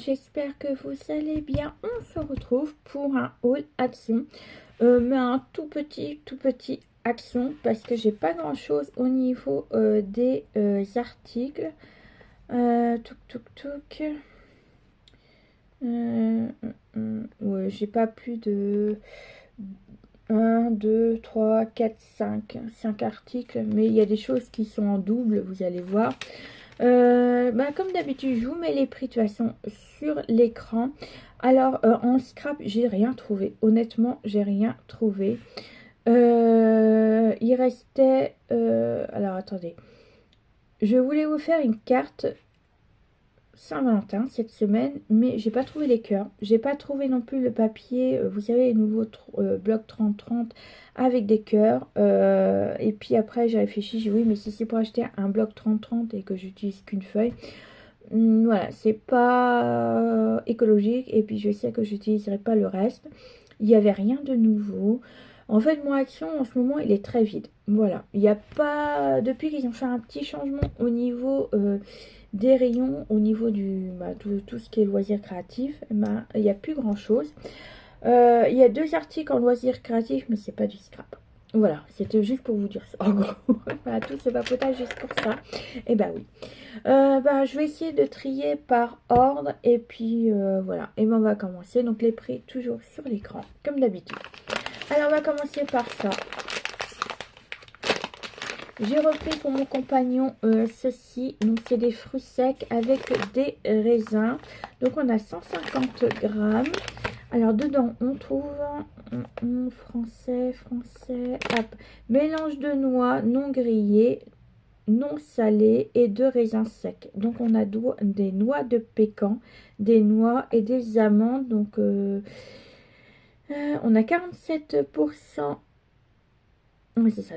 j'espère que vous allez bien. On se retrouve pour un haul action, mais un tout petit action parce que j'ai pas grand chose au niveau des articles. Touc. Ouais, j'ai pas plus de 5 articles, mais il y a des choses qui sont en double, vous allez voir. Comme d'habitude, je vous mets les prix de toute façon sur l'écran. Alors, en scrap, j'ai rien trouvé. Honnêtement, j'ai rien trouvé. Il restait... alors, attendez. Je voulais vous faire une carte Saint-Valentin cette semaine, mais j'ai pas trouvé les cœurs. J'ai pas trouvé non plus le papier, vous savez, les nouveaux blocs 30-30 avec des cœurs. Et puis après, j'ai réfléchi, j'ai dit oui, mais si c'est pour acheter un bloc 30-30 et que j'utilise qu'une feuille, voilà, c'est pas écologique. Et puis je sais que j'utiliserai pas le reste. Il n'y avait rien de nouveau. En fait, mon action en ce moment, il est très vide. Voilà, il n'y a pas... Depuis qu'ils ont fait un petit changement au niveau des rayons, au niveau du tout ce qui est loisirs créatifs, il n'y a plus grand chose. Il y a 2 articles en loisirs créatifs, mais c'est pas du scrap. Voilà, c'était juste pour vous dire ça. En gros, voilà, tout ce papotage juste pour ça. Et bah oui. Je vais essayer de trier par ordre. Et puis voilà. Et on va commencer. Donc les prix toujours sur l'écran, comme d'habitude. Alors on va commencer par ça. J'ai repris pour mon compagnon ceci. Donc c'est des fruits secs avec des raisins. Donc on a 150 grammes. Alors dedans on trouve français, hop, mélange de noix non grillées, non salées et de raisins secs. Donc on a des noix de pécan, des noix et des amandes. Donc on a 47%, oui c'est ça,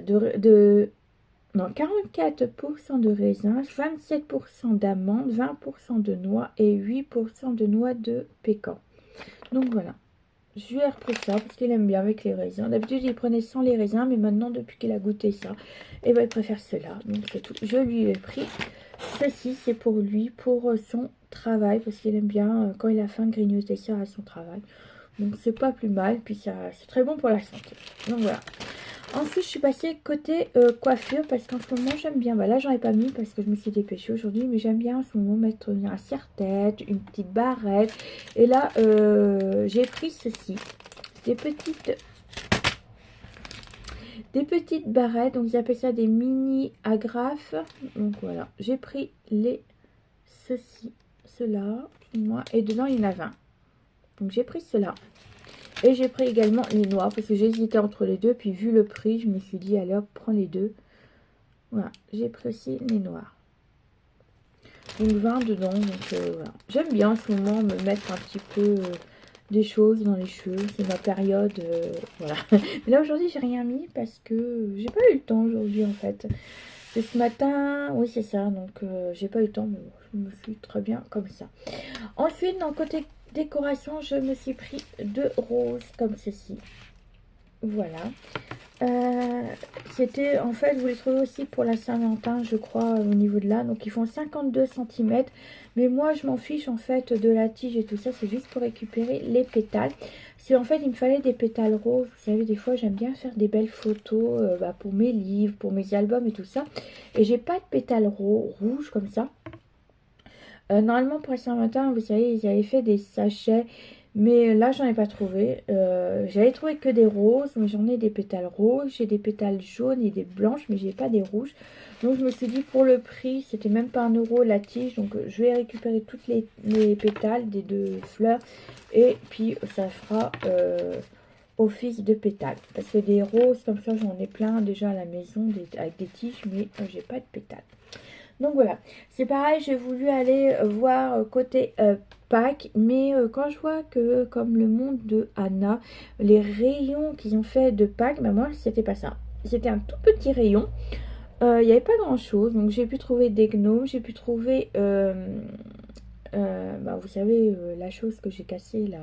non, 44% de raisins, 27% d'amandes, 20% de noix et 8% de noix de pécan. Donc voilà, je lui ai repris ça parce qu'il aime bien avec les raisins. D'habitude il prenait sans les raisins, mais maintenant depuis qu'il a goûté ça, et il préfère cela. Donc c'est tout, je lui ai pris ceci, c'est pour lui, pour son travail, parce qu'il aime bien quand il a faim grignoter ça à son travail. Donc c'est pas plus mal, puis ça c'est très bon pour la santé. Donc voilà. Ensuite, je suis passée côté coiffure parce qu'en ce moment, j'aime bien. Là, j'en ai pas mis parce que je me suis dépêchée aujourd'hui, mais j'aime bien en ce moment mettre un serre-tête, une petite barrette. Et là, j'ai pris ceci, des petites barrettes. Donc, ils appellent ça des mini agrafes. Donc voilà, j'ai pris ceux-là, moi, et dedans il y en a 20. Donc j'ai pris cela. Et j'ai pris également les noirs parce que j'hésitais entre les deux. Puis vu le prix, je me suis dit, allez hop, prends les deux. Voilà, j'ai pris aussi les noirs. Donc 20 dedans. Donc voilà. J'aime bien en ce moment me mettre un petit peu des choses dans les cheveux. C'est ma période. Voilà. Mais là aujourd'hui, j'ai rien mis parce que j'ai pas eu le temps aujourd'hui en fait. Et ce matin, oui c'est ça. Donc j'ai pas eu le temps. Mais je me suis très bien comme ça. Ensuite, dans le côté décoration, je me suis pris 2 roses comme ceci. Voilà. C'était en fait, vous les trouvez aussi pour la Saint-Valentin, je crois, au niveau de là. Donc ils font 52 cm. Mais moi, je m'en fiche en fait de la tige et tout ça. C'est juste pour récupérer les pétales. C'est en fait, il me fallait des pétales roses. Vous savez, des fois, j'aime bien faire des belles photos pour mes livres, pour mes albums et tout ça. Et j'ai pas de pétales rouges comme ça. Normalement pour Saint-Valentin, vous savez, ils avaient fait des sachets, mais là j'en ai pas trouvé. J'avais trouvé que des roses, mais j'en ai des pétales roses, j'ai des pétales jaunes et des blanches, mais j'ai pas des rouges. Donc je me suis dit pour le prix, c'était même pas 1 € la tige, donc je vais récupérer toutes les pétales des 2 fleurs et puis ça fera office de pétales. Parce que des roses comme ça, j'en ai plein déjà à la maison avec des tiges, mais j'ai pas de pétales. Donc voilà, c'est pareil, j'ai voulu aller voir côté Pâques, mais quand je vois que comme le monde de Anna, les rayons qu'ils ont fait de Pâques, moi c'était pas ça. C'était un tout petit rayon, il n'y avait pas grand chose, donc j'ai pu trouver des gnomes, j'ai pu trouver, vous savez, la chose que j'ai cassée là,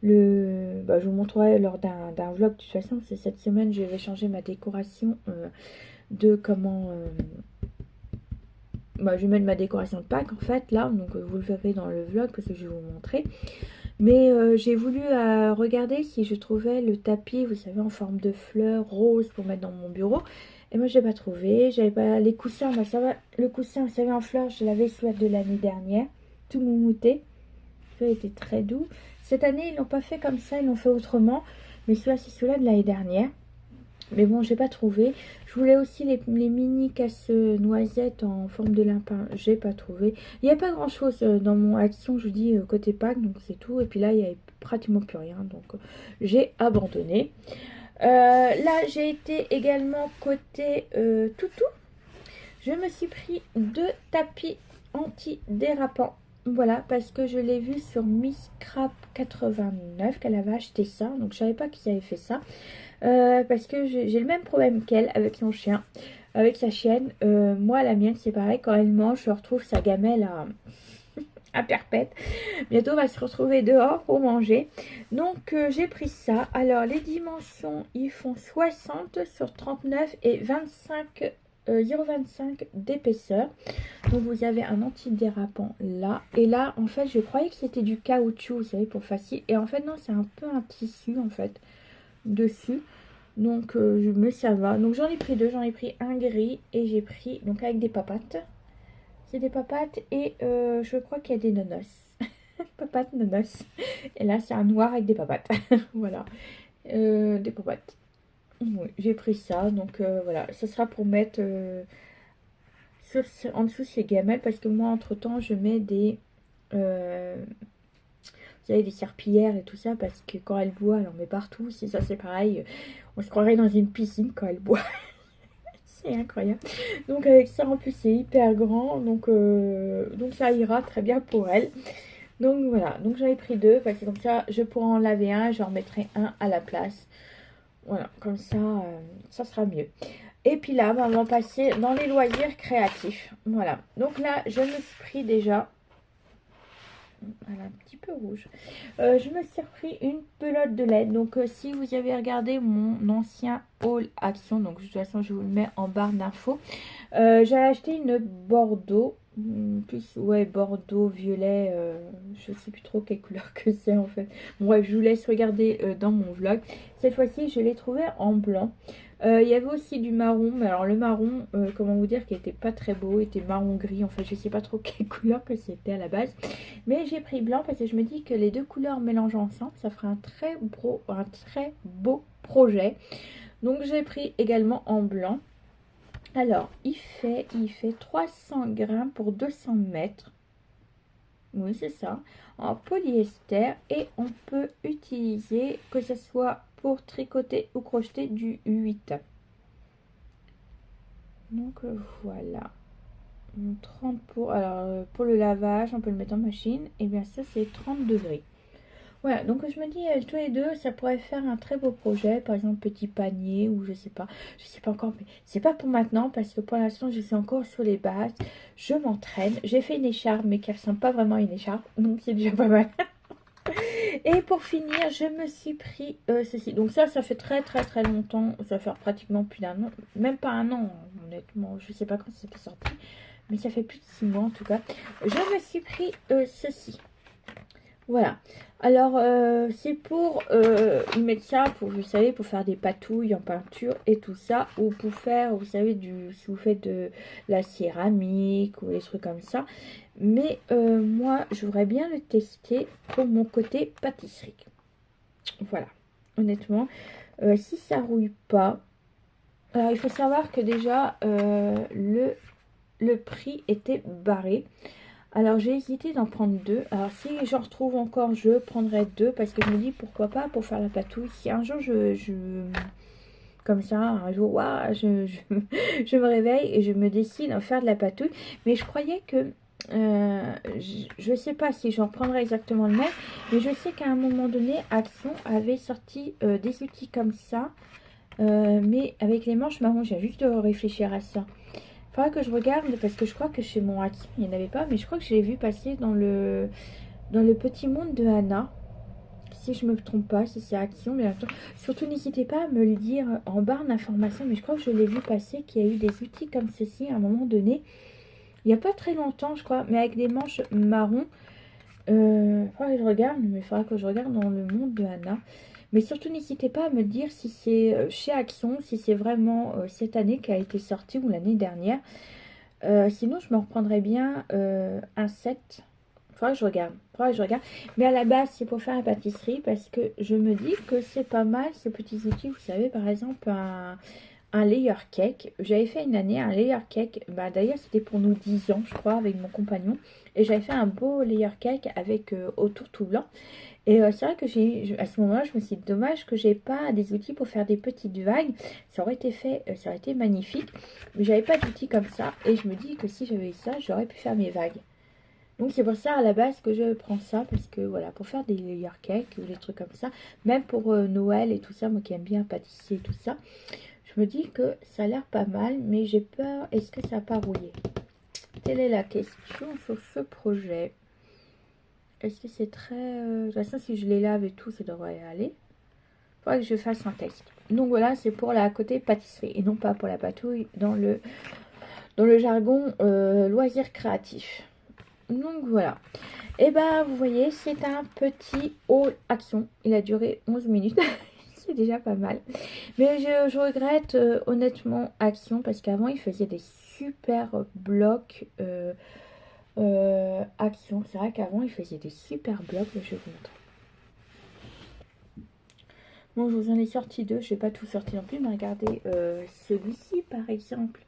je vous montrerai lors d'un vlog, de toute façon, c'est cette semaine, je vais changer ma décoration de comment... bah, je vais mettre ma décoration de Pâques en fait là, donc vous le verrez dans le vlog parce que je vais vous montrer. Mais j'ai voulu regarder si je trouvais le tapis, vous savez, en forme de fleurs rose pour mettre dans mon bureau. Et moi, je n'ai pas trouvé. J'avais pas les coussins. Bah, ça va. Le coussin, vous savez, en fleurs, je l'avais soit de l'année dernière. Tout moumouté. Celui-là était très doux. Cette année, ils l'ont pas fait comme ça. Ils l'ont fait autrement. Mais celui-là, c'est celui-là de l'année dernière. Mais bon, j'ai pas trouvé. Je voulais aussi les mini casse-noisettes en forme de lapin. J'ai pas trouvé. Il n'y a pas grand chose dans mon action, je vous dis, côté Pâques, donc c'est tout. Et puis là, il n'y avait pratiquement plus rien. Donc j'ai abandonné. Là, j'ai été également côté toutou. Je me suis pris 2 tapis anti-dérapants. Voilà, parce que je l'ai vu sur Miss Crap 89 qu'elle avait acheté ça. Donc je savais pas qu'ils avaient fait ça. Parce que j'ai le même problème qu'elle avec son chien, avec sa chienne. Moi, la mienne, c'est pareil. Quand elle mange, je retrouve sa gamelle à perpète. Bientôt, on va se retrouver dehors pour manger. Donc, j'ai pris ça. Alors, les dimensions, ils font 60 sur 39 et 25 0,25 d'épaisseur. Donc vous avez un anti-dérapant là. Et là, en fait, je croyais que c'était du caoutchouc, vous savez, pour facile. Et en fait, non, c'est un peu un tissu, en fait, dessus. Donc, mais ça va. Donc, j'en ai pris 2. J'en ai pris un gris et j'ai pris, donc, avec des papates. C'est des papates et je crois qu'il y a des nonos. Papates, nonos. Et là, c'est un noir avec des papates. Voilà. Des papates. Oui, j'ai pris ça. Donc, voilà. Ça sera pour mettre en dessous ces gamelles. Parce que moi, entre-temps, je mets des... vous savez, des serpillères et tout ça. Parce que quand elle boit, elle en met partout. Si ça, c'est pareil. On se croirait dans une piscine quand elle boit. C'est incroyable. Donc avec ça en plus c'est hyper grand. Donc ça ira très bien pour elle. Donc voilà. Donc j'en ai pris 2. Parce que comme ça je pourrai en laver un. J'en mettrai un à la place. Voilà. Comme ça ça sera mieux. Et puis là bah, on va passer dans les loisirs créatifs. Voilà. Donc là je me suis pris déjà... Elle est un petit peu rouge. Je me suis repris une pelote de laine. Donc si vous avez regardé mon ancien haul action, donc de toute façon je vous le mets en barre d'infos. J'ai acheté une Bordeaux. Plus ouais Bordeaux, violet, je sais plus trop quelle couleur que c'est en fait. Bon, bref, je vous laisse regarder dans mon vlog. Cette fois-ci je l'ai trouvé en blanc. Il y avait aussi du marron, mais alors le marron, comment vous dire, qui était pas très beau, était marron gris, en fait je sais pas trop quelle couleur que c'était à la base. Mais j'ai pris blanc parce que je me dis que les deux couleurs mélangées ensemble, ça ferait un très beau projet. Donc j'ai pris également en blanc. Alors il fait 300 grammes pour 200 mètres. Oui c'est ça. En polyester et on peut utiliser, que ce soit pour tricoter ou crocheter, du 8. Donc voilà. 30 pour... Alors pour le lavage, on peut le mettre en machine. Et bien ça c'est 30 degrés. Voilà, donc je me dis tous les deux, ça pourrait faire un très beau projet, par exemple petit panier ou je sais pas encore, mais c'est pas pour maintenant parce que pour l'instant je suis encore sur les bases, je m'entraîne, j'ai fait une écharpe mais qui ressemble pas vraiment à une écharpe, donc c'est déjà pas mal. Et pour finir, je me suis pris ceci, donc ça fait très longtemps, ça fait pratiquement plus d'1 an, même pas 1 an, honnêtement, je sais pas quand c'était sorti, mais ça fait plus de 6 mois en tout cas. Je me suis pris ceci. Voilà. Alors, c'est pour mettre ça, pour, vous savez, pour faire des patouilles en peinture et tout ça. Ou pour faire, vous savez, si vous faites de la céramique ou des trucs comme ça. Mais moi, je voudrais bien le tester pour mon côté pâtisserie. Voilà. Honnêtement, si ça rouille pas... Alors, il faut savoir que déjà, le prix était barré. Alors j'ai hésité d'en prendre 2. Alors si j'en retrouve encore, je prendrai 2 parce que je me dis pourquoi pas pour faire la patouille. Si un jour comme ça, un jour, waouh, je me réveille et je me décide à faire de la patouille. Mais je croyais que, je sais pas si j'en prendrai exactement le même, mais je sais qu'à un moment donné, Action avait sorti des outils comme ça, mais avec les manches marron. J'ai juste de réfléchir à ça. Faudra que je regarde parce que je crois que chez mon Action il n'y en avait pas, mais je crois que je l'ai vu passer dans le petit monde de Anna, si je me trompe pas, si c'est Action. Mais attends, surtout n'hésitez pas à me le dire en barre d'informations, mais je crois que je l'ai vu passer qu'il y a eu des outils comme ceci à un moment donné. il n'y a pas très longtemps, je crois, mais avec des manches marron. Faudrait que je regarde, mais il faudra que je regarde dans le monde de Anna. Mais surtout, n'hésitez pas à me dire si c'est chez Action, si c'est vraiment cette année qui a été sorti ou l'année dernière. Sinon, je me reprendrais bien un set. Faudrait que je regarde. Faudrait que je regarde. Mais à la base, c'est pour faire la pâtisserie parce que je me dis que c'est pas mal ces petits outils. Vous savez, par exemple, un layer cake. J'avais fait une année un layer cake. Bah, d'ailleurs, c'était pour nos 10 ans, je crois, avec mon compagnon. Et j'avais fait un beau layer cake avec autour tout blanc. Et c'est vrai que à ce moment-là, je me suis dit, dommage que j'ai pas des outils pour faire des petites vagues. Ça aurait été fait, ça aurait été magnifique. Mais j'avais pas d'outils comme ça. Et je me dis que si j'avais eu ça, j'aurais pu faire mes vagues. Donc c'est pour ça à la base que je prends ça. Parce que voilà, pour faire des layer cakes ou des trucs comme ça. Même pour Noël et tout ça, moi qui aime bien pâtisser et tout ça. Je me dis que ça a l'air pas mal. Mais j'ai peur, est-ce que ça va pas rouiller? Telle est la question sur ce projet. Est-ce que c'est très... De toute façon, si je les lave et tout, ça devrait aller. Il faudrait que je fasse un test. Donc voilà, c'est pour la côté pâtisserie. Et non pas pour la patouille dans le jargon loisir créatif. Donc voilà. Et ben vous voyez, c'est un petit haul action. Il a duré 11 minutes. C'est déjà pas mal. Mais je regrette honnêtement Action. Parce qu'avant, il faisait des super blocs... Action, c'est vrai qu'avant il faisait des super blocs, je vous montre. Bon, je vous en ai sorti deux, je vais pas tout sortir non plus, mais regardez celui-ci par exemple.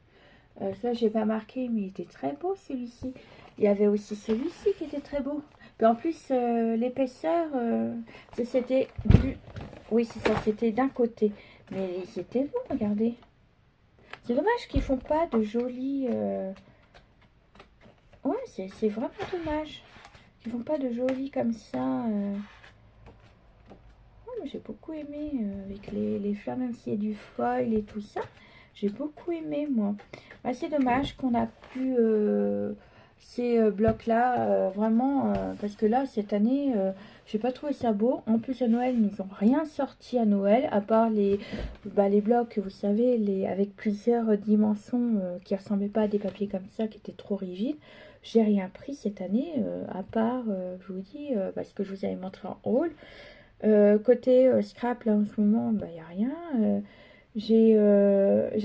Ça j'ai pas marqué, mais il était très beau celui-ci. Il y avait aussi celui-ci qui était très beau. Puis en plus l'épaisseur, c'était du... Oui c'est ça, c'était d'un côté. Mais c'était beau, regardez. C'est dommage qu'ils font pas de jolis... Ouais, c'est vraiment dommage. Ils font pas de jolis comme ça. J'ai beaucoup aimé avec les fleurs, même s'il y a du foil et tout ça. J'ai beaucoup aimé, moi. Bah, c'est dommage qu'on a plus ces blocs-là, vraiment. Parce que là, cette année, j'ai pas trouvé ça beau. En plus, à Noël, ils n'ont rien sorti à Noël, à part les blocs, vous savez, avec plusieurs dimensions qui ressemblaient pas à des papiers comme ça, qui étaient trop rigides. J'ai rien pris cette année, à part, je vous dis, parce que je vous avais montré en haul. Côté scrap, là, en ce moment, bah, il n'y a rien. J'ai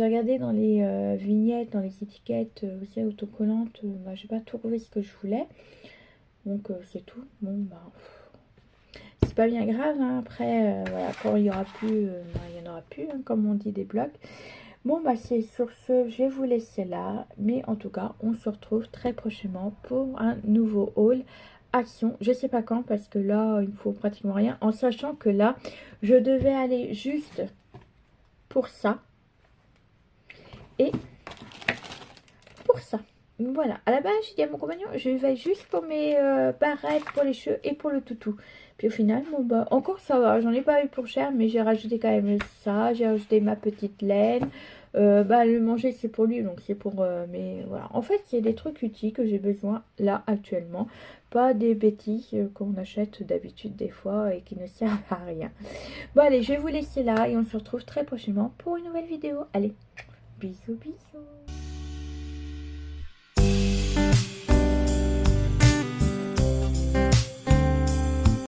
regardé dans les vignettes, dans les étiquettes, vous savez, autocollantes. Bah, j'ai pas trouvé ce que je voulais. Donc, c'est tout. Bon, bah, c'est pas bien grave. Hein. Après, voilà, quand il y aura plus, bah, il y en aura plus, hein, comme on dit, des blocs. Bon, bah, c'est sur ce, je vais vous laisser là. Mais en tout cas, on se retrouve très prochainement pour un nouveau haul Action. Je sais pas quand, parce que là, il me faut pratiquement rien. En sachant que là, je devais aller juste pour ça. Et pour ça. Voilà. À la base, j'ai dit à mon compagnon, je vais juste pour mes barrettes, pour les cheveux et pour le toutou. Puis au final, bon bah, encore ça va. J'en ai pas eu pour cher, mais j'ai rajouté quand même ça. J'ai rajouté ma petite laine. Bah, le manger, c'est pour lui, donc c'est pour... mais voilà. En fait, c'est des trucs utiles que j'ai besoin là, actuellement. Pas des bêtises qu'on achète d'habitude des fois et qui ne servent à rien. Bon, allez, je vais vous laisser là et on se retrouve très prochainement pour une nouvelle vidéo. Allez, bisous, bisous.